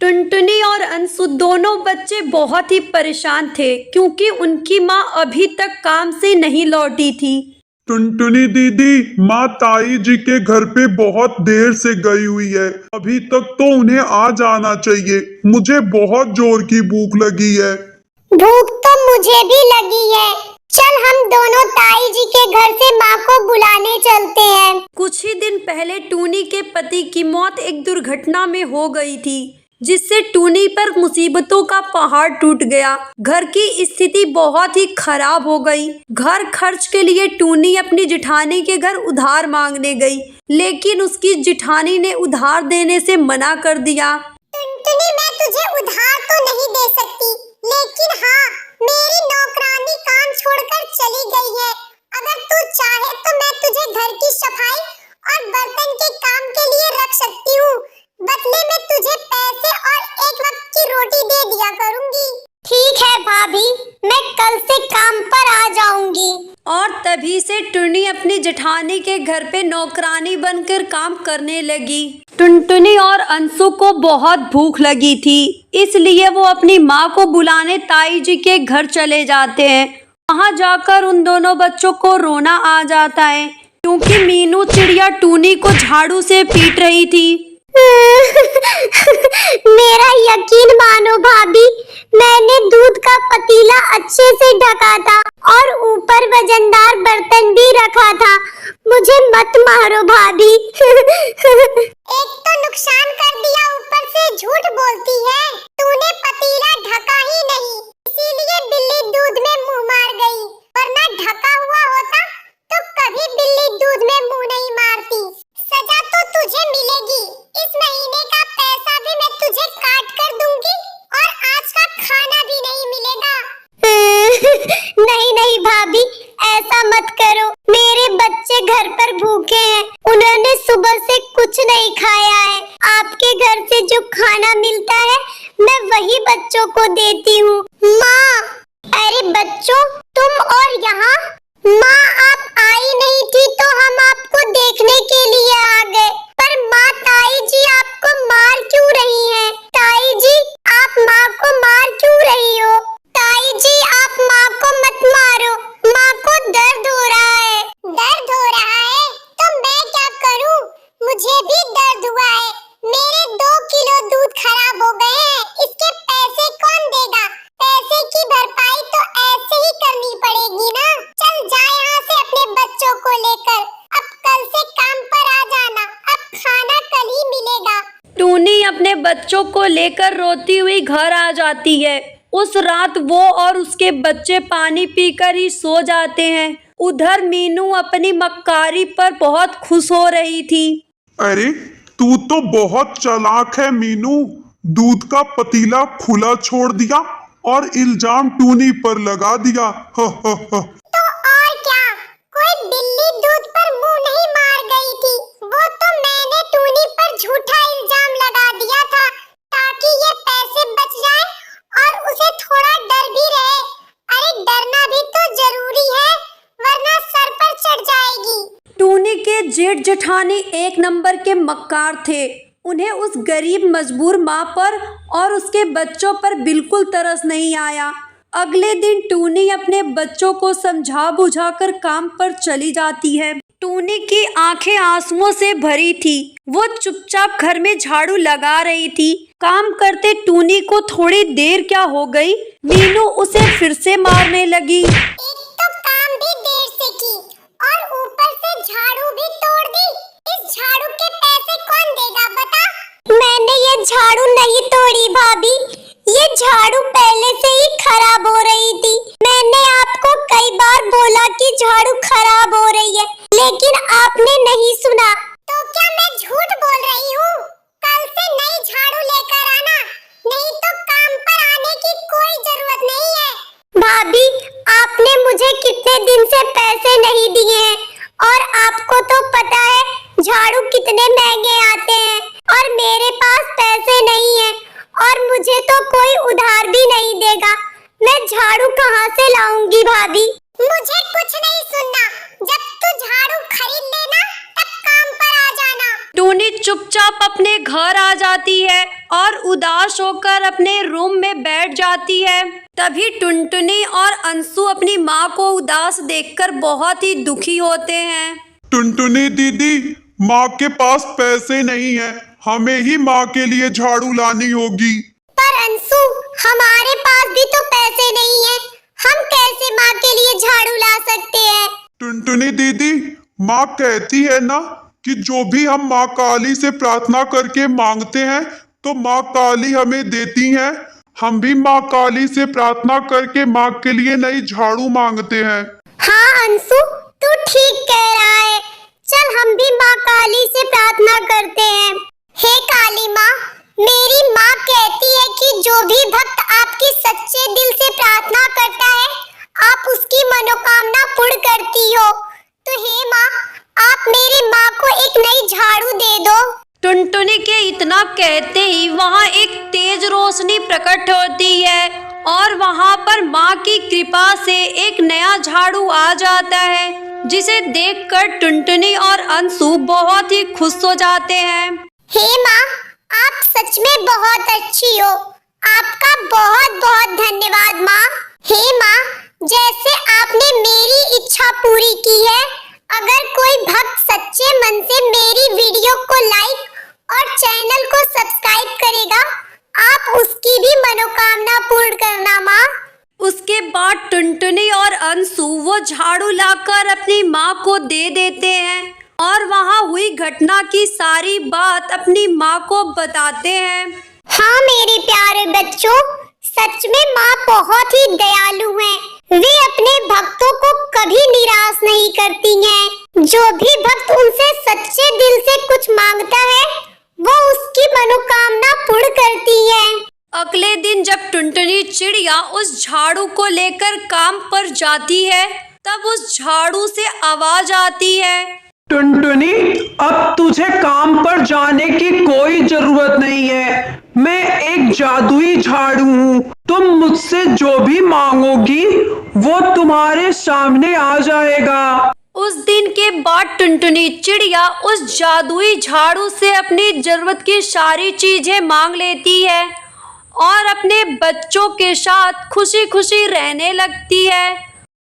टुनटुनी और अंशु दोनों बच्चे बहुत ही परेशान थे क्योंकि उनकी माँ अभी तक काम से नहीं लौटी थी। टुनटुनी दीदी, माँ ताई जी के घर पे बहुत देर से गई हुई है। अभी तक तो उन्हें आ जाना चाहिए। मुझे बहुत जोर की भूख लगी है। भूख तो मुझे भी लगी है। चल हम दोनों ताई जी के घर से माँ को बुलाने चलते हैं। कुछ ही दिन पहले टूनी के पति की मौत एक दुर्घटना में हो गई थी, जिससे टूनी पर मुसीबतों का पहाड़ टूट गया। घर की स्थिति बहुत ही खराब हो गई। घर खर्च के लिए टूनी अपनी जिठानी के घर उधार मांगने गई, लेकिन उसकी जिठानी ने उधार देने से मना कर दिया। टुनटुनी, मैं तुझे उधार तो नहीं दे सकती, लेकिन हाँ, मेरी नौकरानी काम छोड़कर चली गई है। अगर तू चाहे तो मैं तुझे घर की सफाई और बर्तन के काम के लिए रख सकती हूँ। बदले में तुझे पैसे और एक वक्त की रोटी दे दिया करूँगी। ठीक है भाभी, मैं कल से काम पर आ जाऊंगी। और तभी से टुनी अपनी जेठानी के घर पे नौकरानी बनकर काम करने लगी। टुनटुनी और अंशु को बहुत भूख लगी थी, इसलिए वो अपनी माँ को बुलाने ताई जी के घर चले जाते हैं। वहाँ जाकर उन दोनों बच्चों को रोना आ जाता है क्योंकि मीनू चिड़िया टूनी को झाड़ू से पीट रही थी। मेरा यकीन मानो भाभी, मैंने दूध का पतीला अच्छे से ढका था और ऊपर वजनदार बर्तन भी रखा था। मुझे मत मारो भाभी। एक तो नुकसान कर दिया, ऊपर से झूठ बोलती है। तूने पतीला ढका ही नहीं, इसीलिए बिल्ली दूध में मुंह मार गई। वरना ढका हुआ होता तो कभी बिल्ली दूध में मुंह नहीं मारती। सजा तो तुझे मिलेगी। इस महीने का पैसा भी मैं तुझे काट कर दूंगी और आज का खाना भी नहीं मिलेगा। नहीं नहीं भाभी, ऐसा मत करो। मेरे बच्चे घर पर भूखे हैं, उन्होंने सुबह से कुछ नहीं खाया है। आपके घर से जो खाना मिलता है मैं वही बच्चों को देती हूँ। माँ! अरे बच्चों, तुम और यहाँ? माँ, आप आई नहीं थी तो हम आपको देखने के लिए आ गए। पर माँ, ताई जी आपको मार क्यों रही हैं? ताई जी, आप माँ को मार क्यों रही हो? ताई जी, आप माँ को मत मारो, माँ को दर्द हो रहा है। दर्द हो रहा है तो मैं क्या करूँ? मुझे भी दर्द हुआ है। मेरे 2 किलो दूध खराब हो गए हैं, इसके पैसे कौन देगा? पैसे की भरपाई तो ऐसे ही करनी पड़ेगी ना। चल जा यहाँ से अपने बच्चों को लेकर। अब कल से काम पर आ जाना, अब खाना कल ही मिलेगा। टूनी अपने बच्चों को लेकर रोती हुई घर आ जाती है। उस रात वो और उसके बच्चे पानी पीकर ही सो जाते हैं। उधर मीनू अपनी मक्कारी पर बहुत खुश हो रही थी। अरे, तू तो बहुत चालाक है मीनू। दूध का पतीला खुला छोड़ दिया और इल्जाम टूनी पर लगा दिया। तो और क्या, कोई बिल्ली दूध पर मुंह नहीं मार गई थी। वो तो मैंने टूनी पर झूठा इल्जाम लगा दिया था ताकि ये पैसे बच जाए और उसे थोड़ा डर भी रहे। अरे डरना भी तो जरूरी है, वरना सर पर चढ़ जाएगी। टूनी के जेठ जेठानी एक नंबर के मक्कार थे। उन्हें उस गरीब मजबूर माँ पर और उसके बच्चों पर बिल्कुल तरस नहीं आया। अगले दिन टूनी अपने बच्चों को समझा बुझाकर काम पर चली जाती है। टूनी की आंखें आंसुओं से भरी थी। वो चुपचाप घर में झाड़ू लगा रही थी। काम करते टूनी को थोड़ी देर क्या हो गई, मीनू उसे फिर से मारने लगी। एक तो काम भी देर से की और ऊपर से झाड़ू भी तोड़ दी। इस झाड़ू के पैसे कौन देगा बता? मैंने ये झाड़ू नहीं तोड़ी भाभी, ये झाड़ू पहले से ही खराब हो रही थी। मैंने आपको कई बार बोला कि झाड़ू खराब हो रही है, लेकिन आपने नहीं सुना। तो क्या मैं झूठ बोल रही हूँ? कल से नई झाड़ू लेकर आना, नहीं तो काम पर आने की कोई जरूरत नहीं है। भाभी, आपने मुझे कितने दिन से पैसे नहीं दिए हैं और आपको तो पता है झाड़ू कितने महंगे आते हैं और मेरे पास पैसे नहीं है और मुझे तो कोई उधार भी नहीं देगा। मैं झाड़ू कहाँ से लाऊंगी भाभी? मुझे कुछ नहीं सुनना। जब तू झाड़ू खरीद लेना तब काम पर आ जाना। टूनी चुपचाप अपने घर आ जाती है और उदास होकर अपने रूम में बैठ जाती है। तभी टुनटुनी और अंशु अपनी माँ को उदास देखकर बहुत ही दुखी होते हैं। टुनटुनी दीदी, माँ के पास पैसे नहीं है, हमें ही माँ के लिए झाड़ू लानी होगी। पर अंशु, हमारे पास भी तो पैसे नहीं है, हम कैसे माँ के लिए झाड़ू ला सकते हैं? टुनटुनी दीदी, माँ कहती है ना कि जो भी हम माँ काली से प्रार्थना करके मांगते हैं तो माँ काली हमें देती हैं। हम भी माँ काली से प्रार्थना करके माँ के लिए नई झाड़ू मांगते हैं। हाँ अंशु, तू ठीक कह रहा है। चल हम भी माँ काली से प्रार्थना करते हैं। हे काली माँ, मेरी माँ कहती है कि जो भी भक्त आपकी सच्चे दिल से प्रार्थना करता है, आप उसकी मनोकामना पूर्ण करती हो। तो हे माँ, आप मेरी माँ को एक नई झाड़ू दे दो। टुनटुनी के इतना कहते ही वहाँ एक तेज रोशनी प्रकट होती है और वहाँ पर माँ की कृपा से एक नया झाड़ू आ जाता है, जिसे देखकर टुनटुनी और अंशु बहुत ही खुश हो जाते हैं। हे माँ, आप सच में बहुत अच्छी हो। आपका बहुत बहुत धन्यवाद माँ। हे माँ, जैसे आपने मेरी इच्छा पूरी की है, अगर कोई भक्त सच्चे मन से मेरी वीडियो को लाइक और चैनल को सब्सक्राइब करेगा, आप उसकी भी मनोकामना पूर्ण करना माँ। उसके बाद टुनटुनी और अंशु वो झाड़ू लाकर अपनी माँ को दे देते हैं और वहाँ हुई घटना की सारी बात अपनी माँ को बताते हैं। हाँ मेरे प्यारे बच्चों, सच में माँ बहुत ही दयालु हैं। वे अपने भक्तों को कभी निराश नहीं करती हैं। जो भी भक्त उनसे सच्चे दिल से कुछ मांगता है, वो उसकी मनोकामना पूर्ण करती है। अगले दिन जब टुनटुनी चिड़िया उस झाड़ू को लेकर काम पर जाती है, तब उस झाड़ू से आवाज आती है। टुनटुनी, अब तुझे काम पर जाने की कोई जरूरत नहीं है। मैं एक जादुई झाड़ू हूँ। तुम मुझसे जो भी मांगोगी वो तुम्हारे सामने आ जाएगा। उस दिन के बाद टुनटुनी चिड़िया उस जादुई झाड़ू से अपनी जरूरत की सारी चीजें मांग लेती है और अपने बच्चों के साथ खुशी खुशी रहने लगती है।